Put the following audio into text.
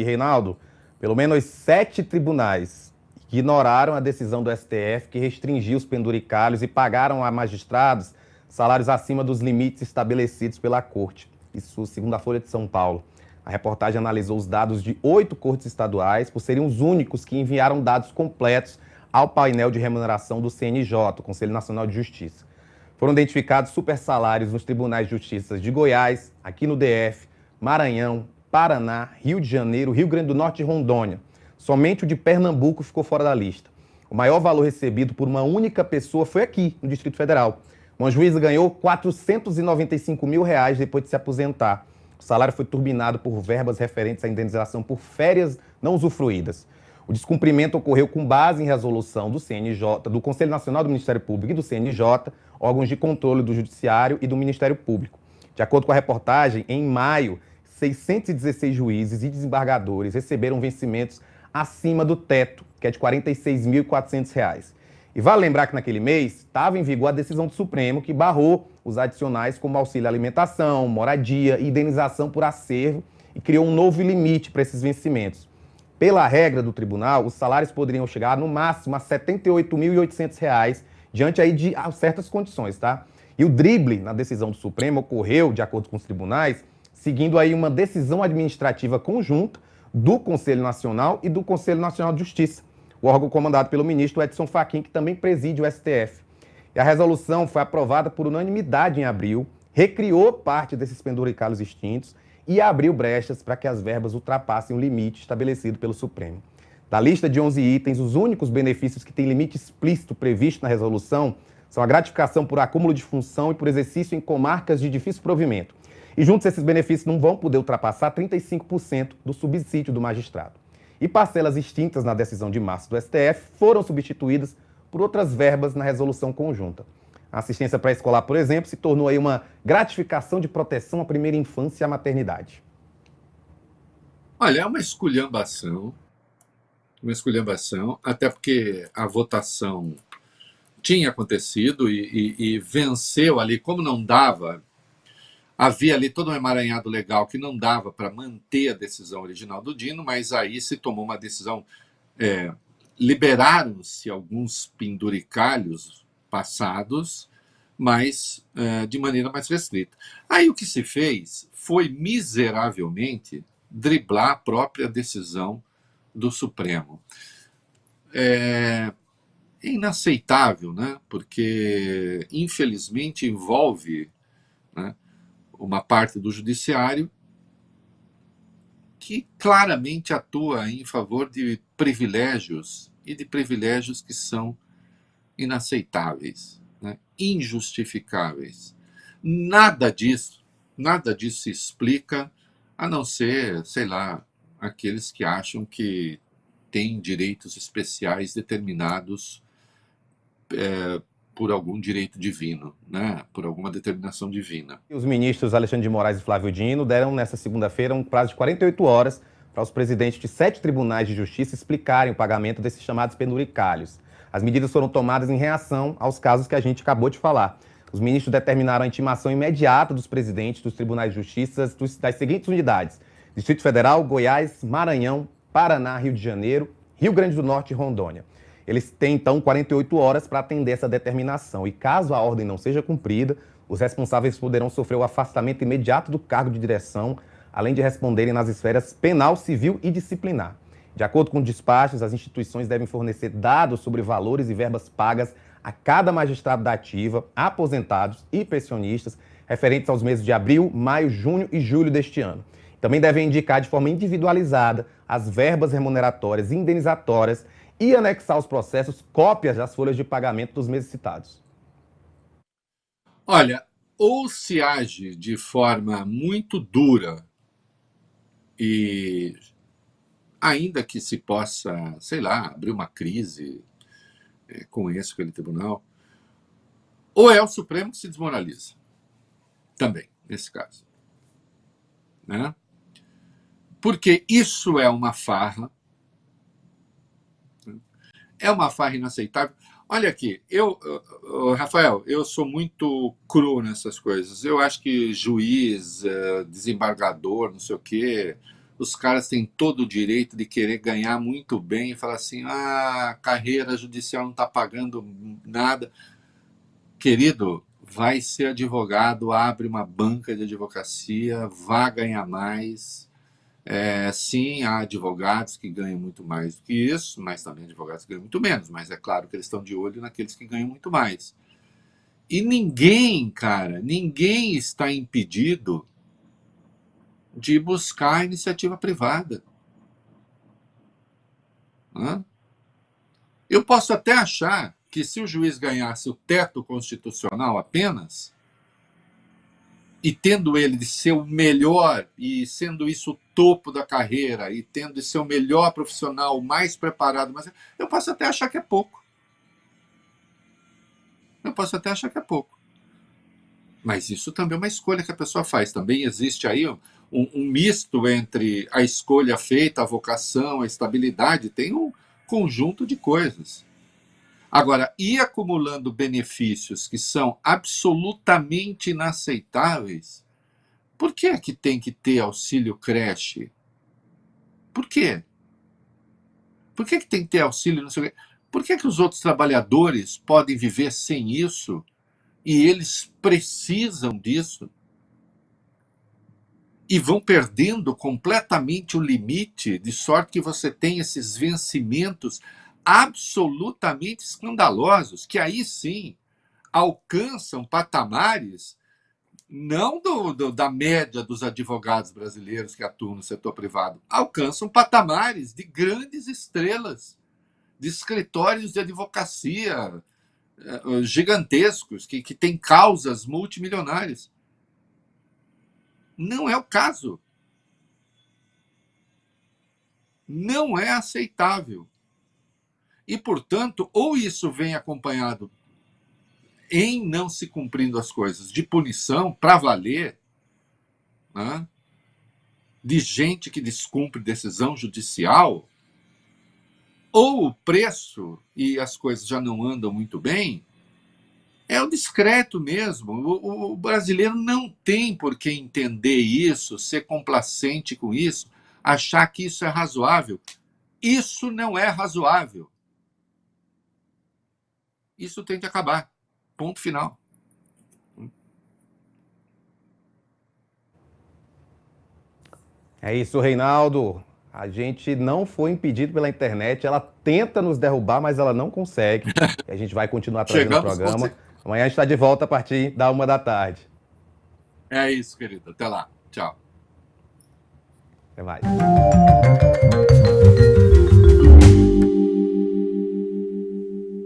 E, Reinaldo, pelo menos 7 tribunais ignoraram a decisão do STF que restringiu os penduricalhos e pagaram a magistrados salários acima dos limites estabelecidos pela Corte. Isso segundo a Folha de São Paulo. A reportagem analisou os dados de 8 cortes estaduais, por serem os únicos que enviaram dados completos ao painel de remuneração do CNJ, o Conselho Nacional de Justiça. Foram identificados supersalários nos tribunais de justiça de Goiás, aqui no DF, Maranhão, Paraná, Rio de Janeiro, Rio Grande do Norte e Rondônia. Somente o de Pernambuco ficou fora da lista. O maior valor recebido por uma única pessoa foi aqui, no Distrito Federal. Uma juíza ganhou R$ 495 mil depois de se aposentar. O salário foi turbinado por verbas referentes à indenização por férias não usufruídas. O descumprimento ocorreu com base em resolução do CNJ, do Conselho Nacional do Ministério Público e do CNJ, órgãos de controle do Judiciário e do Ministério Público. De acordo com a reportagem, em maio, 616 juízes e desembargadores receberam vencimentos acima do teto, que é de R$ 46.400. E vale lembrar que naquele mês estava em vigor a decisão do Supremo que barrou os adicionais como auxílio alimentação, moradia e indenização por acervo e criou um novo limite para esses vencimentos. Pela regra do tribunal, os salários poderiam chegar no máximo a R$ 78.800 diante aí de certas condições, tá? E o drible na decisão do Supremo ocorreu, de acordo com os tribunais, seguindo aí uma decisão administrativa conjunta do Conselho Nacional e do Conselho Nacional de Justiça, o órgão comandado pelo ministro Edson Fachin, que também preside o STF. E a resolução foi aprovada por unanimidade em abril, recriou parte desses penduricalhos extintos e abriu brechas para que as verbas ultrapassem o limite estabelecido pelo Supremo. Da lista de 11 itens, os únicos benefícios que têm limite explícito previsto na resolução são a gratificação por acúmulo de função e por exercício em comarcas de difícil provimento. E juntos esses benefícios não vão poder ultrapassar 35% do subsídio do magistrado. E parcelas extintas na decisão de março do STF foram substituídas por outras verbas na resolução conjunta. A assistência pré-escolar, por exemplo, se tornou aí uma gratificação de proteção à primeira infância e à maternidade. Olha, é uma esculhambação, até porque a votação tinha acontecido e venceu ali, como não dava, havia ali todo um emaranhado legal que não dava para manter a decisão original do Dino, mas aí se tomou uma decisão, liberaram-se alguns penduricalhos passados, mas de maneira mais restrita. Aí o que se fez foi miseravelmente driblar a própria decisão do Supremo. É inaceitável, né? Porque, infelizmente, envolve, né, uma parte do judiciário que claramente atua em favor de privilégios e de privilégios que são inaceitáveis, né? Injustificáveis. Nada disso se explica, a não ser, sei lá, aqueles que acham que têm direitos especiais determinados por algum direito divino, né? Por alguma determinação divina. Os ministros Alexandre de Moraes e Flávio Dino deram nesta segunda-feira um prazo de 48 horas para os presidentes de 7 tribunais de justiça explicarem o pagamento desses chamados penduricalhos. As medidas foram tomadas em reação aos casos que a gente acabou de falar. Os ministros determinaram a intimação imediata dos presidentes dos tribunais de justiça das seguintes unidades: Distrito Federal, Goiás, Maranhão, Paraná, Rio de Janeiro, Rio Grande do Norte e Rondônia. Eles têm, então, 48 horas para atender essa determinação. E caso a ordem não seja cumprida, os responsáveis poderão sofrer o afastamento imediato do cargo de direção, além de responderem nas esferas penal, civil e disciplinar. De acordo com despachos, as instituições devem fornecer dados sobre valores e verbas pagas a cada magistrado da ativa, aposentados e pensionistas, referentes aos meses de abril, maio, junho e julho deste ano. Também devem indicar de forma individualizada as verbas remuneratórias e indenizatórias e anexar aos processos cópias das folhas de pagamento dos meses citados. Olha, ou se age de forma muito dura e ainda que se possa, sei lá, abrir uma crise com aquele tribunal, ou é o Supremo que se desmoraliza, também, nesse caso. Né? Porque isso é uma farra inaceitável. Olha aqui, Rafael, eu sou muito cru nessas coisas. Eu acho que juiz, desembargador, não sei o quê, os caras têm todo o direito de querer ganhar muito bem e falar assim, a carreira judicial não está pagando nada. Querido, vai ser advogado, abre uma banca de advocacia, vá ganhar mais. Sim, há advogados que ganham muito mais do que isso, mas também advogados que ganham muito menos, mas é claro que eles estão de olho naqueles que ganham muito mais. E ninguém, cara, ninguém está impedido de buscar iniciativa privada. Hã? Eu posso até achar que se o juiz ganhasse o teto constitucional apenas, e tendo ele de ser o melhor, e sendo isso o topo da carreira, e tendo de ser o melhor profissional, o mais preparado, mas eu posso até achar que é pouco. Eu posso até achar que é pouco. Mas isso também é uma escolha que a pessoa faz. Também existe aí um misto entre a escolha feita, a vocação, a estabilidade. Tem um conjunto de coisas. Agora, ir acumulando benefícios que são absolutamente inaceitáveis, por que é que tem que ter auxílio creche? Por quê? Por que tem que ter auxílio? Não sei o quê? Por que os outros trabalhadores podem viver sem isso e eles precisam disso? E vão perdendo completamente o limite, de sorte que você tem esses vencimentos absolutamente escandalosos, que aí sim alcançam patamares não da média dos advogados brasileiros que atuam no setor privado, alcançam patamares de grandes estrelas, de escritórios de advocacia gigantescos, que têm causas multimilionárias. Não é o caso. Não é aceitável. E, portanto, ou isso vem acompanhado, em não se cumprindo as coisas, de punição para valer, né? De gente que descumpre decisão judicial, ou o preço, e as coisas já não andam muito bem, é o discreto mesmo. O brasileiro não tem por que entender isso, ser complacente com isso, achar que isso é razoável. Isso não é razoável. Isso tem que acabar. Ponto final. É isso, Reinaldo. A gente não foi impedido pela internet. Ela tenta nos derrubar, mas ela não consegue. E a gente vai continuar trazendo o programa. Amanhã a gente está de volta a partir da 1h da tarde. É isso, querido. Até lá. Tchau. Até mais.